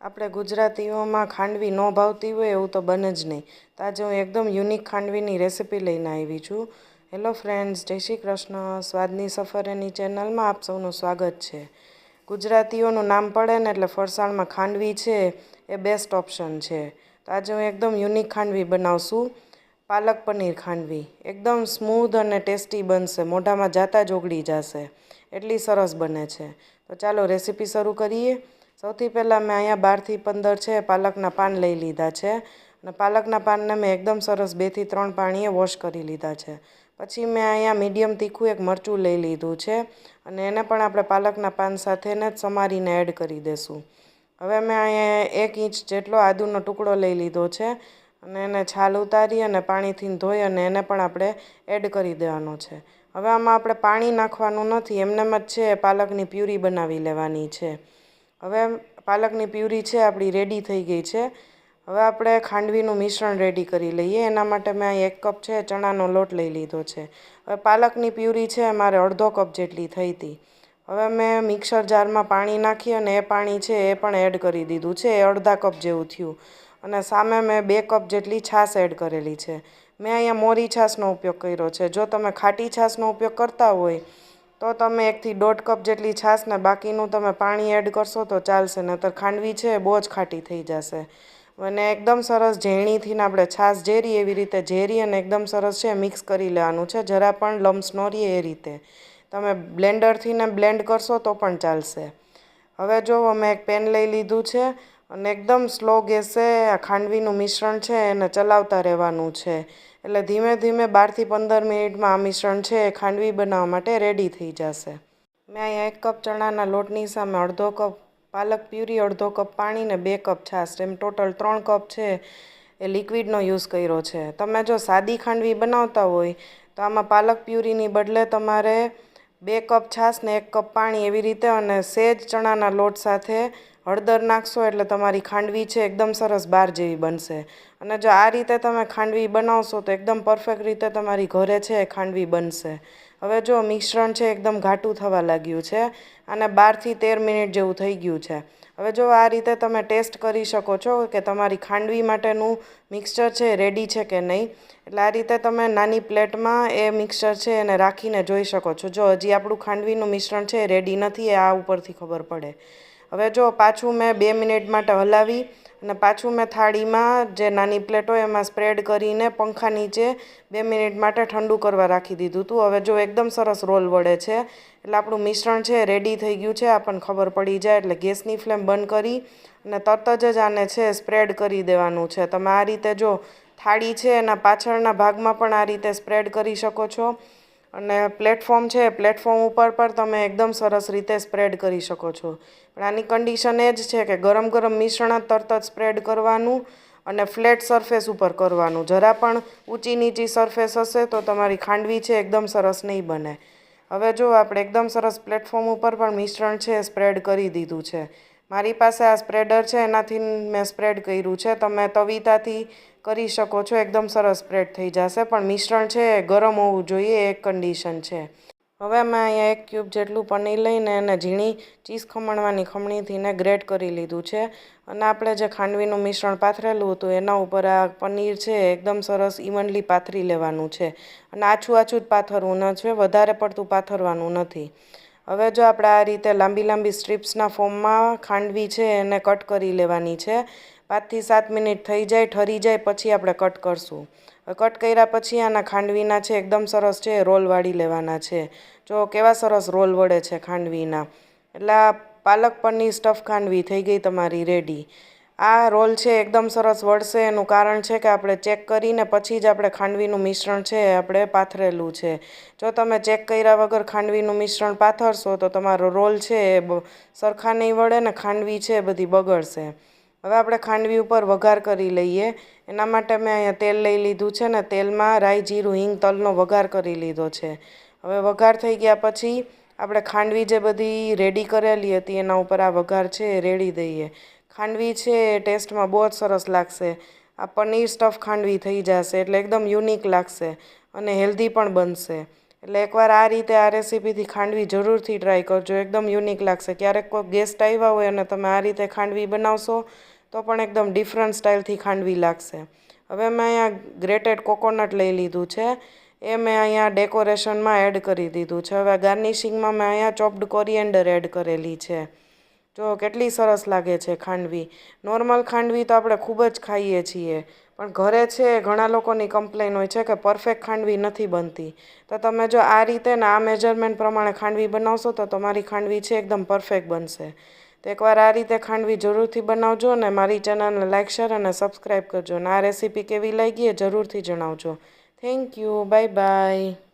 આપણે ગુજરાતીઓમાં ખાંડવી ન ભાવતી હોય એવું તો બને જ નહીં. તો આજે હું એકદમ યુનિક ખાંડવીની રેસિપી લઈને આવી છું. હેલો ફ્રેન્ડ્સ, જય શ્રી કૃષ્ણ. સ્વાદની સફર એની ચેનલમાં આપ સૌનું સ્વાગત છે. ગુજરાતીઓનું નામ પડે ને એટલે ફરસાણમાં ખાંડવી છે એ બેસ્ટ ઓપ્શન છે. તો આજે હું એકદમ યુનિક ખાંડવી બનાવશું. પાલક પનીર ખાંડવી એકદમ સ્મૂધ અને ટેસ્ટી બનશે. મોઢામાં જાતા જ ઓગળી જશે, એટલી સરસ બને છે. તો ચાલો રેસીપી શરૂ કરીએ. સૌથી પહેલાં મેં અહીંયા 12થી 15 છે પાલકના પાન લઈ લીધા છે અને પાલકના પાનને મેં એકદમ સરસ 2થી 3 પાણીએ વોશ કરી લીધા છે. પછી મેં અહીંયા મીડિયમ તીખું એક મરચું લઈ લીધું છે અને એને પણ આપણે પાલકના પાન સાથેને જ સમારીને એડ કરી દઈશું. હવે મેં અહીંયા 1 ઇંચ જેટલો આદુનો ટુકડો લઈ લીધો છે અને એને છાલ ઉતારી અને પાણીથી ધોઈ અને એને પણ આપણે એડ કરી દેવાનો છે. હવે આમાં આપણે પાણી નાખવાનું નથી, એમનેમ જ છે પાલકની પ્યુરી બનાવી લેવાની છે. હવે પાલકની પ્યુરી છે આપણી રેડી થઈ ગઈ છે. હવે આપણે ખાંડવીનું મિશ્રણ રેડી કરી લઈએ. એના માટે મેં અહીં 1 કપ છે ચણાનો લોટ લઈ લીધો છે. હવે પાલકની પ્યુરી છે મારે અડધો કપ જેટલી થઈ હતી. હવે મેં મિક્સર જારમાં પાણી નાખી અને એ પાણી છે એ પણ એડ કરી દીધું છે. એ અડધા કપ જેવું થયું અને સામે મેં 2 કપ જેટલી છાશ એડ કરેલી છે. મેં અહીંયા મોરી છાશનો ઉપયોગ કર્યો છે. જો તમે ખાટી છાશનો ઉપયોગ કરતા હોય તો તમે 1 થી 1.5 કપ જેટલી છાશ ને બાકીનું તમે પાણી એડ કરશો તો ચાલશે, નહીંતર ખાંડવી છે બહુ જ ખાટી થઈ જશે. અને એકદમ સરસ ઝેણીથી આપણે છાશ ઝેરી એવી રીતે ઝેરી અને એકદમ સરસ છે મિક્સ કરી લેવાનું છે. જરા પણ લમ્સ ન રહે એ રીતે તમે બ્લેન્ડરથી ને બ્લેન્ડ કરશો તો પણ ચાલશે. હવે જો મેં એક પેન લઈ લીધું છે અને એકદમ સ્લો ગેસે આ ખાંડવીનું મિશ્રણ છે એને ચલાવતા રહેવાનું છે. એટલે ધીમે ધીમે 12થી 15 મિનિટમાં આ મિશ્રણ છે એ ખાંડવી બનાવવા માટે રેડી થઈ જશે. મેં અહીંયા 1 કપ ચણાના લોટની સામે અડધો કપ પાલક પ્યુરી, અડધો કપ પાણી ને 2 કપ છાશ, એમ ટોટલ 3 કપ છે એ લિક્વિડનો યુઝ કર્યો છે. તમે જો સાદી ખાંડવી બનાવતા હોય તો આમાં પાલક પ્યુરીની બદલે તમારે 2 કપ છાશ ને 1 કપ પાણી એવી રીતે અને સેજ ચણાના લોટ સાથે હળદર નાખશો એટલે તમારી ખાંડવી છે એકદમ સરસ બાર જેવી બનશે. અને જો આ રીતે તમે ખાંડવી બનાવશો તો એકદમ પરફેક્ટ રીતે તમારી ઘરે છે એ ખાંડવી બનશે. હવે જો મિશ્રણ છે એકદમ ઘાટું થવા લાગ્યું છે અને 12થી 13 મિનિટ જેવું થઈ ગયું છે. હવે જો આ રીતે તમે ટેસ્ટ કરી શકો છો કે તમારી ખાંડવી માટેનું મિક્સચર છે રેડી છે કે નહીં. એટલે આ રીતે તમે નાની પ્લેટમાં એ મિક્સચર છે એને રાખીને જોઈ શકો છો. જો હજી આપણું ખાંડવીનું મિશ્રણ છે રેડી નથી, એ આ ઉપરથી ખબર પડે. હવે જો પાછું મેં 2 મિનિટ માટે હલાવી અને પાછું મેં થાળીમાં જે નાની પ્લેટ હોય એમાં સ્પ્રેડ કરીને પંખા નીચે 2 મિનિટ માટે ઠંડુ કરવા રાખી દીધું હતું. હવે જો એકદમ સરસ રોલ વળે છે એટલે આપણું મિશ્રણ છે રેડી થઈ ગયું છે. આપણને ખબર પડી જાય એટલે ગેસની ફ્લેમ બંધ કરી અને તરત જ આને છે સ્પ્રેડ કરી દેવાનું છે. તમે આ રીતે જો થાળી છે એના પાછળના ભાગમાં પણ આ રીતે સ્પ્રેડ કરી શકો છો અને પ્લેટફોર્મ છે પ્લેટફોર્મ ઉપર પણ તમે એકદમ સરસ રીતે સ્પ્રેડ કરી શકો છો. પણ આની કન્ડિશન એ જ છે કે ગરમ ગરમ મિશ્રણ તરત જ સ્પ્રેડ કરવાનું અને ફ્લેટ સરફેસ ઉપર કરવાનું. જરા પણ ઊંચી નીચી સરફેસ હશે તો તમારી ખાંડવી છે એકદમ સરસ નહીં બને. હવે જો આપણે એકદમ સરસ પ્લેટફોર્મ ઉપર પણ મિશ્રણ છે સ્પ્રેડ કરી દીધું છે. મારી પાસે આ સ્પ્રેડર છે એનાથી મેં સ્પ્રેડ કર્યું છે. તમે તવીતાથી કરી શકો છો, એકદમ સરસ સ્પ્રેડ થઈ જશે. પણ મિશ્રણ છે એ ગરમ હોવું જોઈએ, એક કન્ડિશન છે. હવે મેં અહીંયા 1 ક્યુબ જેટલું પનીર લઈને એને ઝીણી ચીઝ ખમણવાની ખમણીથી ને ગ્રેટ કરી લીધું છે અને આપણે જે ખાંડવીનું મિશ્રણ પાથરેલું હતું એના ઉપર આ પનીર છે એકદમ સરસ ઇવનલી પાથરી લેવાનું છે અને આછું આછું જ પાથરવું ન છે, વધારે પડતું પાથરવાનું નથી. હવે જો આપણે આ રીતે લાંબી લાંબી સ્ટ્રીપ્સના ફોર્મમાં ખાંડવી છે એને કટ કરી લેવાની છે. 5થી 7 મિનિટ થઈ જાય, ઠરી જાય પછી આપણે કટ કરશું. કટ કર્યા પછી આના ખાંડવીના છે એકદમ સરસ છે રોલ વાળી લેવાના છે. જો કેવા સરસ રોલ વળે છે ખાંડવીના. એટલે આ પાલક પનીર સ્ટફ ખાંડવી થઈ ગઈ તમારી રેડી. આ રોલ છે એકદમ સરસ વળશે એનું કારણ છે કે આપણે ચેક કરીને પછી જ આપણે ખાંડવીનું મિશ્રણ છે આપણે પાથરેલું છે. જો તમે ચેક કર્યા વગર ખાંડવીનું મિશ્રણ પાથરશો તો તમારો રોલ છે એ સરખા નહીં વળે ને ખાંડવી છે બધી બગડશે. હવે આપણે ખાંડવી ઉપર વઘાર કરી લઈએ. એના માટે મેં અહીંયા તેલ લઈ લીધું છે ને તેલમાં રાઈ, જીરું, હિંગ, તલનો વઘાર કરી લીધો છે. હવે વઘાર થઈ ગયા પછી આપણે ખાંડવી જે બધી રેડી કરેલી હતી એના ઉપર આ વઘાર છે એ રેડી દઈએ. ખાંડવી છે એ ટેસ્ટમાં બહુ જ સરસ લાગશે. આ પનીર સ્ટફ ખાંડવી થઈ જશે એટલે એકદમ યુનિક લાગશે અને હેલ્ધી પણ બનશે. એટલે એકવાર આ રીતે આ રેસીપીથી ખાંડવી જરૂરથી ટ્રાય કરજો, એકદમ યુનિક લાગશે. ક્યારેક કોઈ ગેસ્ટ આવ્યા હોય અને તમે આ રીતે ખાંડવી બનાવશો તો પણ એકદમ ડિફરન્ટ સ્ટાઇલથી ખાંડવી લાગશે. હવે મેં અહીંયા ગ્રેટેડ કોકોનટ લઈ લીધું છે, એ મેં અહીંયા ડેકોરેશનમાં એડ કરી દીધું છે. હવે ગાર્નિશિંગમાં મેં અહીંયા ચોપ્ડ કોરિએન્ડર એડ કરેલી છે. જો કેટલી સરસ લાગે છે ખાંડવી. નોર્મલ ખાંડવી તો આપણે ખૂબ જ ખાઈએ છીએ, પણ ઘરે છે ઘણા લોકોની કમ્પ્લેન હોય છે કે પરફેક્ટ ખાંડવી નથી બનતી. તો તમે જો આ રીતે ને આ મેજરમેન્ટ પ્રમાણે ખાંડવી બનાવશો તો તમારી ખાંડવી છે એકદમ પરફેક્ટ બનશે. તો એકવાર આ રીતે ખાંડવી જરૂરથી બનાવજો અને મારી ચેનલને લાઇક, શેર અને સબસ્ક્રાઈબ કરજો. અને આ રેસીપી કેવી લાગી એ જરૂરથી જણાવજો. Thank you. Bye bye.